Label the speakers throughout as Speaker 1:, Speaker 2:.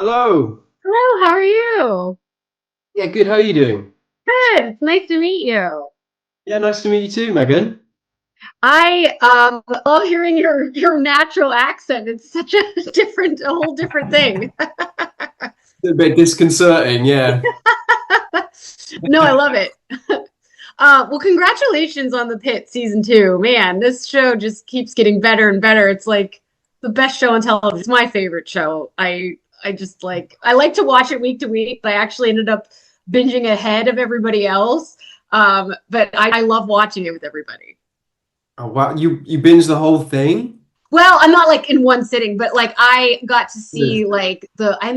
Speaker 1: Hello.
Speaker 2: Hello, how are you?
Speaker 1: Yeah, good. How are you doing?
Speaker 2: Good. It's nice to meet you.
Speaker 1: Yeah, nice to meet you too, Megan.
Speaker 2: I love hearing your natural accent. It's such a a whole different thing.
Speaker 1: A bit disconcerting, yeah.
Speaker 2: No, I love it. Well, congratulations on the Pitt season two. Man, this show just keeps getting better and better. It's like the best show on television. It's my favorite show. I like to watch it week to week, but I actually ended up binging ahead of everybody else. But I love watching it with everybody.
Speaker 1: Oh wow, you binged the whole thing?
Speaker 2: Well, I'm not like in one sitting, but like I got to
Speaker 1: Yes.
Speaker 2: see like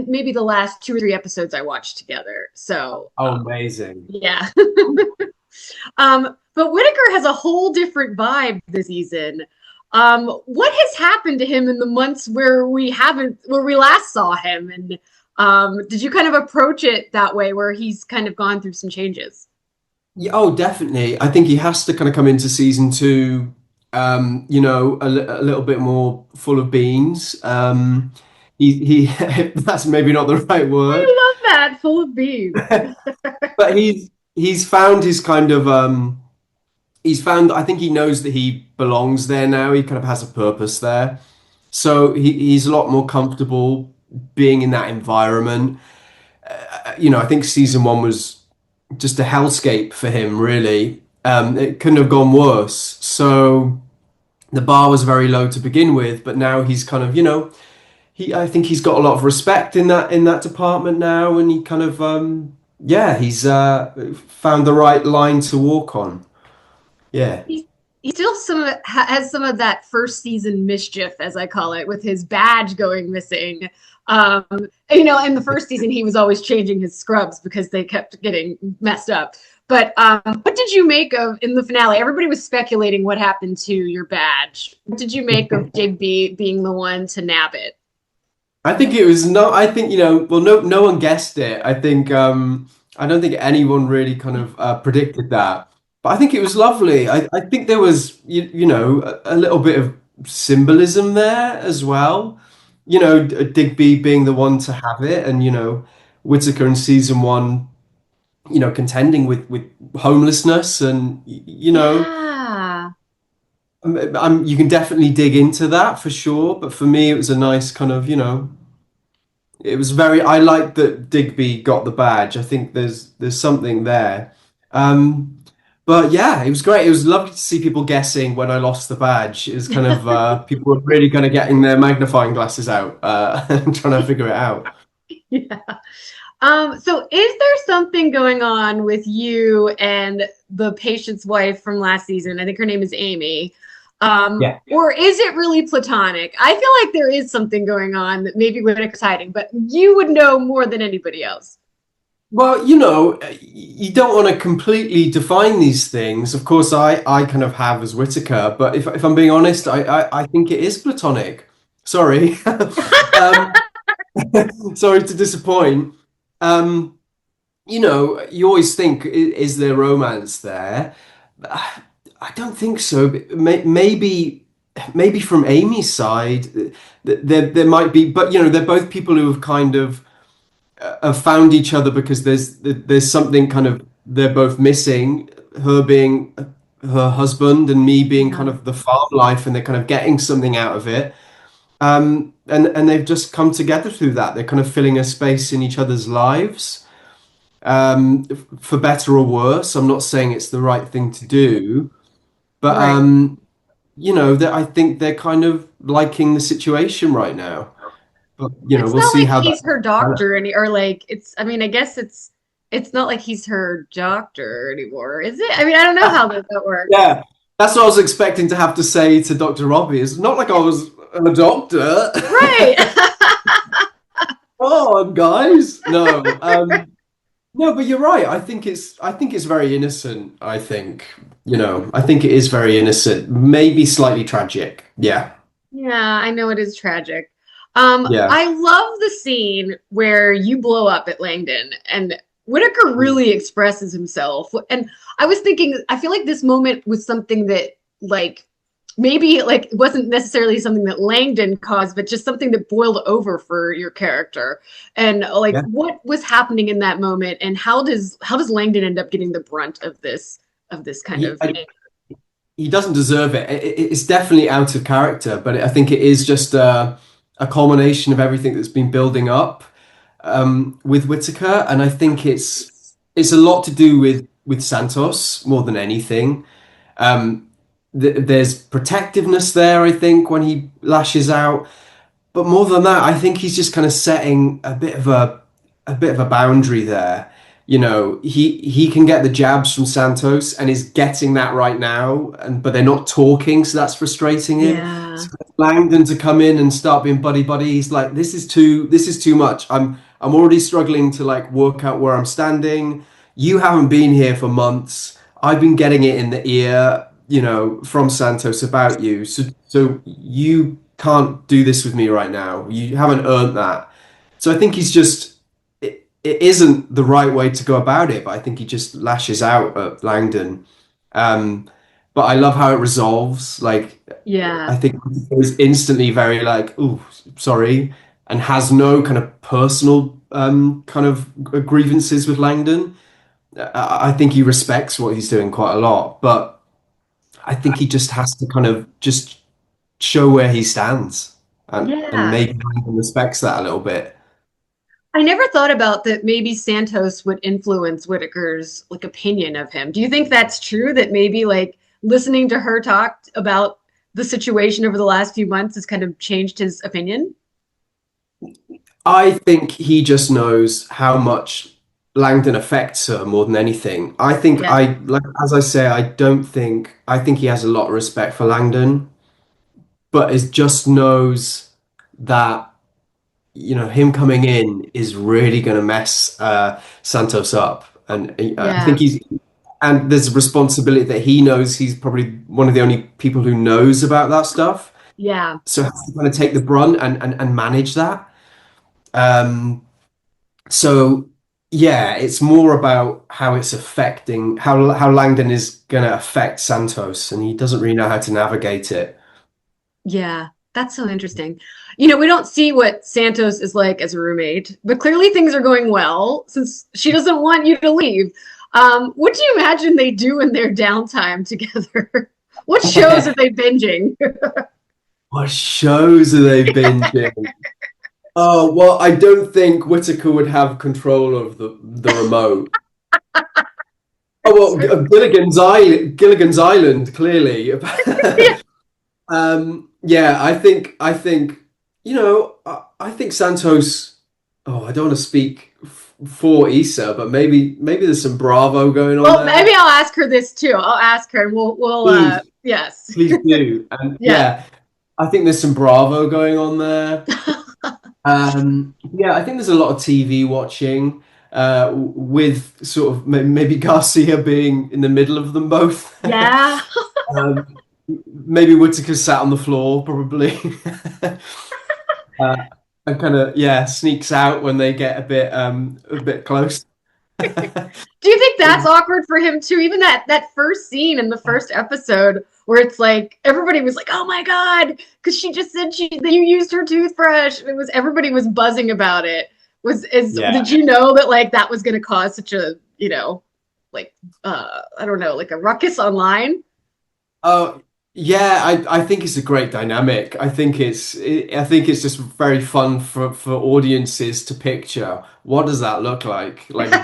Speaker 2: maybe the last two or three episodes I watched together. So
Speaker 1: Oh, amazing.
Speaker 2: yeah. But Whitaker has a whole different vibe this season. What has happened to him in the months where we last saw him? And did you kind of approach it that way where he's kind of gone through some changes?
Speaker 1: Yeah, oh, definitely. I think he has to kind of come into season two, a little bit more full of beans. He that's maybe not the right word,
Speaker 2: I love that, full of beans.
Speaker 1: but he's found his kind of he's found. I think he knows that he belongs there now. He kind of has a purpose there. So he's a lot more comfortable being in that environment. I think season one was just a hellscape for him, really. It couldn't have gone worse. So the bar was very low to begin with, but now he's kind of, I think he's got a lot of respect in that department now, and he kind of, he's found the right line to walk on. Yeah.
Speaker 2: He, he still has some of that first season mischief, as I call it, with his badge going missing. Um, in the first season, he was always changing his scrubs because they kept getting messed up. But what did you make of in the finale? Everybody was speculating what happened to your badge. What did you make of Digby being the one to nab it?
Speaker 1: I think it was not. I think well, no one guessed it. I don't think anyone really kind of predicted that. But I think it was lovely. I think there was a little bit of symbolism there as well. Digby being the one to have it, and Whitaker in season one, contending with homelessness, and
Speaker 2: Yeah.
Speaker 1: you can definitely dig into that for sure. But for me, it was a nice kind of it was very. I like that Digby got the badge. I think there's something there. Um, but yeah, it was great. It was lovely to see people guessing when I lost the badge. It was kind of people were really kind of getting their magnifying glasses out and trying to figure it out.
Speaker 2: Yeah. So is there something going on with you and the patient's wife from last season? I think her name is Amy.
Speaker 1: Yeah.
Speaker 2: Or is it really platonic? I feel like there is something going on that maybe Whitaker's hiding, but you would know more than anybody else.
Speaker 1: Well, you don't want to completely define these things. Of course, I kind of have as Whitaker, but if I'm being honest, I think it is platonic. Sorry. um, sorry to disappoint. Um, you always think, is there romance there? I don't think so. Maybe from Amy's side, there might be, but they're both people who have kind of have found each other because there's something kind of they're both missing. Her being her husband and me being kind
Speaker 2: Yeah.
Speaker 1: of the farm life, and they're kind of getting something out of it. And they've just come together through that. They're kind of filling a space in each other's lives, for better or worse. I'm not saying it's the right thing to do, but
Speaker 2: Right.
Speaker 1: that I think they're kind of liking the situation right now. But
Speaker 2: It's
Speaker 1: we'll
Speaker 2: not
Speaker 1: see
Speaker 2: like
Speaker 1: how
Speaker 2: he's her
Speaker 1: that.
Speaker 2: doctor or like it's I mean, I guess it's not like he's her doctor anymore, is it? I mean, I don't know how that works.
Speaker 1: Yeah, that's what I was expecting to have to say to Dr. Robbie. It's not like I was a doctor.
Speaker 2: Right.
Speaker 1: Oh, guys, no, no, but you're right. I think it's very innocent. I think it is very innocent, maybe slightly tragic. Yeah,
Speaker 2: Yeah, I know it is tragic.
Speaker 1: yeah.
Speaker 2: I love the scene where you blow up at Langdon and Whitaker really expresses himself. And I was thinking, I feel like this moment was something that like maybe like it wasn't necessarily something that Langdon caused, but just something that boiled over for your character. And like,
Speaker 1: Yeah.
Speaker 2: what was happening in that moment, and how does Langdon end up getting the brunt of this kind
Speaker 1: He,
Speaker 2: of?
Speaker 1: I, he doesn't deserve it. It's definitely out of character, but I think it is just a culmination of everything that's been building up with Whitaker, and I think it's a lot to do with Santos more than anything. Um, there's protectiveness there, I think, when he lashes out. But more than that, I think he's just kind of setting a bit of a boundary there. You know, he can get the jabs from Santos and is getting that right now, and but they're not talking, so that's frustrating him.
Speaker 2: Yeah,
Speaker 1: So Langdon to come in and start being buddy buddy, he's like, this is too much. I'm already struggling to like work out where I'm standing. You haven't been here for months. I've been getting it in the ear, you know, from Santos about you. So you can't do this with me right now. You haven't earned that. So I think he's just it isn't the right way to go about it, but I think he just lashes out at Langdon. Um, but I love how it resolves. Like
Speaker 2: yeah,
Speaker 1: I think it was instantly very like, "Ooh, sorry," and has no kind of personal kind of grievances with Langdon. I think he respects what he's doing quite a lot, but I think he just has to kind of just show where he stands, and
Speaker 2: yeah.
Speaker 1: maybe Langdon respects that a little bit.
Speaker 2: I never thought about that. Maybe Santos would influence Whitaker's like opinion of him. Do you think that's true? That maybe like listening to her talk about the situation over the last few months has kind of changed his opinion?
Speaker 1: I think he just knows how much Langdon affects her more than anything.
Speaker 2: Yeah,
Speaker 1: Like as I say, I think he has a lot of respect for Langdon, but is just knows that you know him coming in is really going to mess Santos up, and I think
Speaker 2: yeah,
Speaker 1: he's and there's a responsibility that he knows he's probably one of the only people who knows about that stuff,
Speaker 2: yeah,
Speaker 1: so has to kind of take the brunt and manage that. Um, So yeah, it's more about how it's affecting how Langdon is going to affect Santos, and he doesn't really know how to navigate it.
Speaker 2: yeah. That's so interesting. You know, we don't see what Santos is like as a roommate, but clearly things are going well since she doesn't want you to leave. What do you imagine they do in their downtime together? What shows are they binging?
Speaker 1: What shows are they binging? Oh, well, I don't think Whitaker would have control of the remote. Oh well, Gilligan's Island, clearly.
Speaker 2: Yeah,
Speaker 1: Yeah, I think, you know, I think Santos. Oh, I don't want to speak for Issa, but maybe there's some Bravo going on
Speaker 2: well,
Speaker 1: there.
Speaker 2: maybe I'll ask her this too. I'll ask her and we'll
Speaker 1: Please,
Speaker 2: yes.
Speaker 1: please do. And
Speaker 2: Yeah.
Speaker 1: yeah, I think there's some Bravo going on there. Yeah, I think there's a lot of TV watching, with sort of maybe Garcia being in the middle of them both.
Speaker 2: Yeah.
Speaker 1: Um, maybe Whitaker sat on the floor, probably. Uh, and kind of yeah, sneaks out when they get a bit close.
Speaker 2: Do you think that's awkward for him too? Even that first scene in the first episode where it's like everybody was like, "Oh my god," because she just said she that you used her toothbrush. It was everybody was buzzing about it. Was is
Speaker 1: Yeah.
Speaker 2: did you know that like that was going to cause such a like I don't know like a ruckus online?
Speaker 1: Oh, yeah, I think it's a great dynamic. I think it's just very fun for audiences to picture. What does that look like? Like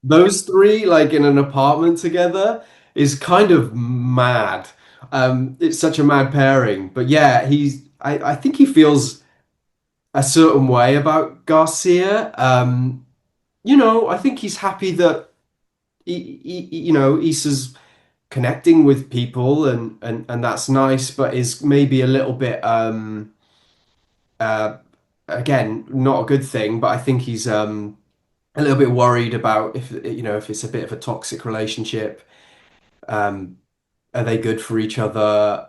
Speaker 1: those three like in an apartment together is kind of mad. It's such a mad pairing. But yeah, I think he feels a certain way about Garcia. You know, I think he's happy that you know, Issa's connecting with people and that's nice, but is maybe a little bit uh again not a good thing. But I think he's a little bit worried about if you know if it's a bit of a toxic relationship. Um, are they good for each other?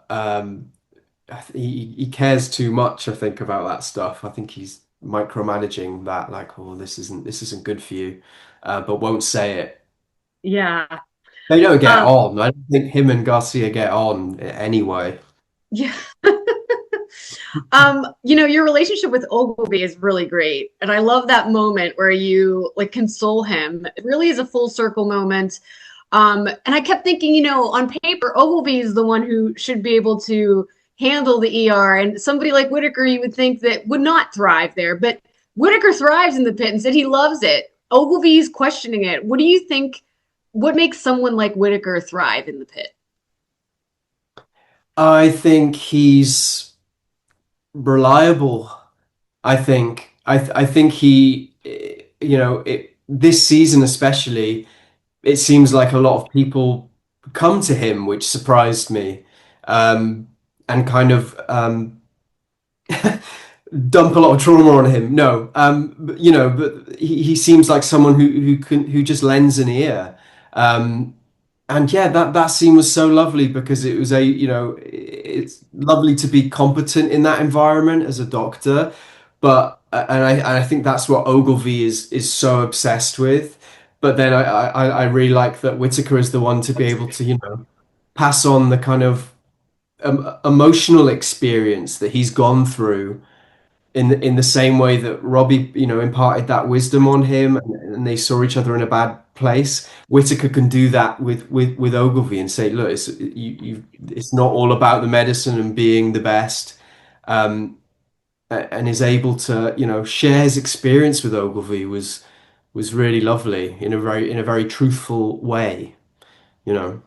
Speaker 1: He cares too much, I think, about that stuff. I think he's micromanaging that, like, oh, this isn't good for you, but won't say it.
Speaker 2: Yeah.
Speaker 1: They don't get
Speaker 2: Um,
Speaker 1: on. I don't think him and Garcia get on anyway.
Speaker 2: yeah. Your relationship with Ogilvy is really great. And I love that moment where you like console him. It really is a full circle moment. And I kept thinking, on paper, Ogilvy is the one who should be able to handle the ER. And somebody like Whitaker, you would think that would not thrive there. But Whitaker thrives in the pit and said he loves it. Ogilvy's questioning it. What do you think? What makes someone like Whitaker thrive in the pit?
Speaker 1: I think he's reliable. I think he, this season especially, it seems like a lot of people come to him, which surprised me, and kind of dump a lot of trauma on him. No, but he seems like someone who just lends an ear. Um, and yeah, that scene was so lovely because it was it's lovely to be competent in that environment as a doctor, but and I think that's what Ogilvy is so obsessed with. But then I really like that Whitaker is the one to be able to, pass on the kind of emotional experience that he's gone through in the same way that Robbie, imparted that wisdom on him, and they saw each other in a bad place. Whitaker can do that with Ogilvy and say, look, it's not all about the medicine and being the best, um, and is able to, share his experience with Ogilvy was really lovely in a very truthful way, you know.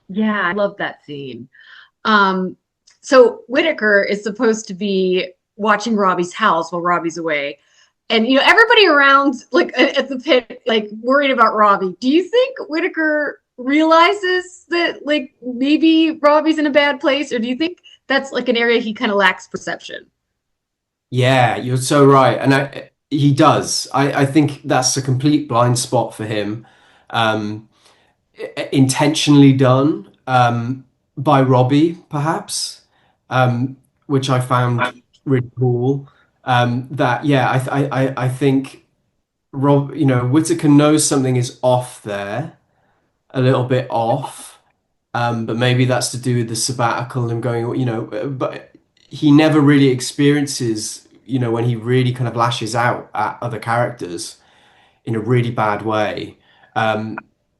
Speaker 2: Yeah, I love that scene. Um, so Whitaker is supposed to be watching Robbie's house while Robbie's away. And everybody around like at the pit like worried about Robbie. Do you think Whitaker realizes that like maybe Robbie's in a bad place, or do you think that's like an area he kind of lacks perception?
Speaker 1: Yeah, you're so right, and he does. I think that's a complete blind spot for him. Um, Intentionally done by Robbie, perhaps, which I found really cool. That yeah, I think Whitaker knows something is off there, a little bit off, but maybe that's to do with the sabbatical and going, but he never really experiences, when he really kind of lashes out at other characters in a really bad way. Um,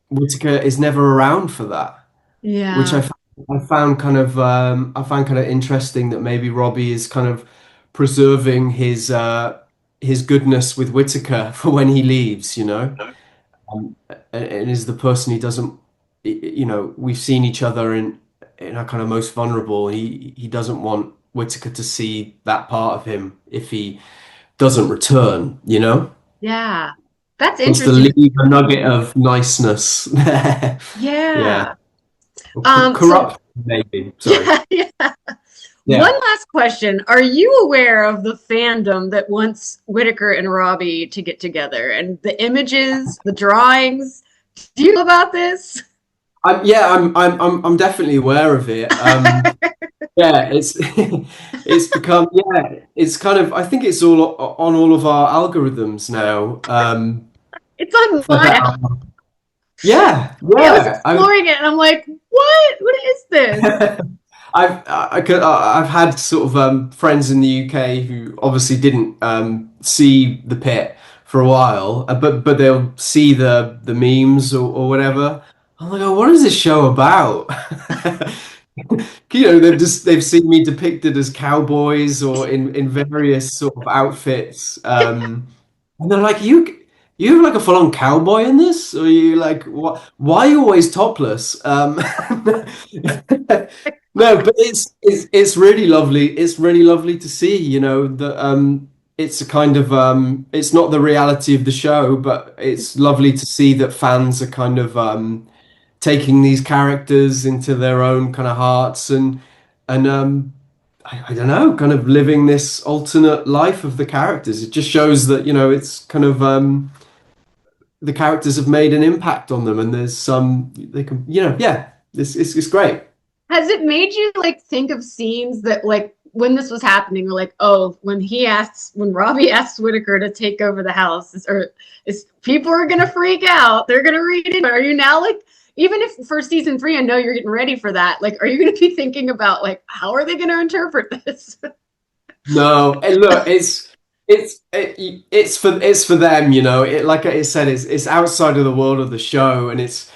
Speaker 1: Whitaker is never around for that, which
Speaker 2: Yeah.
Speaker 1: I found kind of interesting that maybe Robbie is kind of preserving his goodness with Whitaker for when he leaves, and is the person he doesn't, we've seen each other in our kind of most vulnerable. He doesn't want Whitaker to see that part of him if he doesn't return,
Speaker 2: Yeah. That's
Speaker 1: wants to
Speaker 2: interesting.
Speaker 1: leave a nugget of niceness there. Yeah.
Speaker 2: Yeah.
Speaker 1: Or
Speaker 2: So
Speaker 1: corrupt, maybe. Sorry.
Speaker 2: yeah, yeah. One
Speaker 1: Yeah.
Speaker 2: last question. Are you aware of the fandom that wants Whitaker and Robbie to get together and the images, the drawings? Do you know about this?
Speaker 1: I'm definitely aware of it. Yeah, it's become, yeah, it's kind of, I think it's all on all of our algorithms now.
Speaker 2: It's on
Speaker 1: For
Speaker 2: mine.
Speaker 1: that. Yeah,
Speaker 2: I was
Speaker 1: yeah.
Speaker 2: exploring it and I'm like, what? What is this?
Speaker 1: I've had sort of friends in the UK who obviously didn't see the pit for a while, but they'll see the memes or whatever. I'm like, oh, what is this show about? They've seen me depicted as cowboys or in various sort of outfits, and they're like, you have like a full-on cowboy in this, or you like what? Why are you always topless? No, but it's really lovely. It's really lovely to see, that it's a kind of it's not the reality of the show, but it's lovely to see that fans are kind of taking these characters into their own kind of hearts and I don't know, kind of living this alternate life of the characters. It just shows that, it's kind of the characters have made an impact on them, and there's some they can, yeah, it's great.
Speaker 2: Has it made you like think of scenes that like when this was happening, like, oh, when Robbie asks Whitaker to take over the house, or is people are gonna freak out, they're gonna read it. Are you now like even if for season 3, I know you're getting ready for that. Like, are you going to be thinking about like how are they going to interpret this?
Speaker 1: No, and look, it's for them, you know. It like I said, it's outside of the world of the show, and it's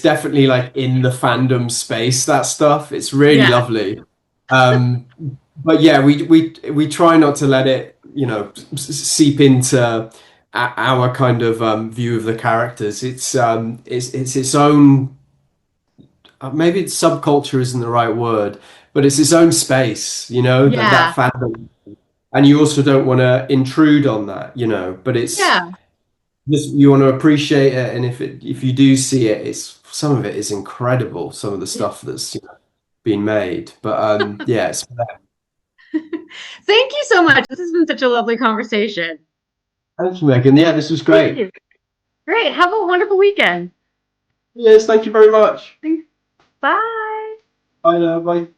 Speaker 1: definitely like in the fandom space. That stuff, it's really
Speaker 2: Yeah,
Speaker 1: lovely. Um, but yeah, we try not to let it, you know, seep into our kind of view of the characters. It's its own. Maybe it's subculture isn't the right word, but it's its own space, you know, that
Speaker 2: yeah,
Speaker 1: fandom. And you also don't want to intrude on that, you know, but it's
Speaker 2: yeah.
Speaker 1: just you want to appreciate it. And if you do see it, it's some of it is incredible, some of the stuff that's, you know, been made. But yeah,
Speaker 2: Thank you so much. This has been such a lovely conversation.
Speaker 1: thanks, Megan. Yeah, this was
Speaker 2: Thank
Speaker 1: great.
Speaker 2: you. Great. Have a wonderful weekend.
Speaker 1: Yes, thank you very much.
Speaker 2: Thanks. Bye.
Speaker 1: Bye now, bye.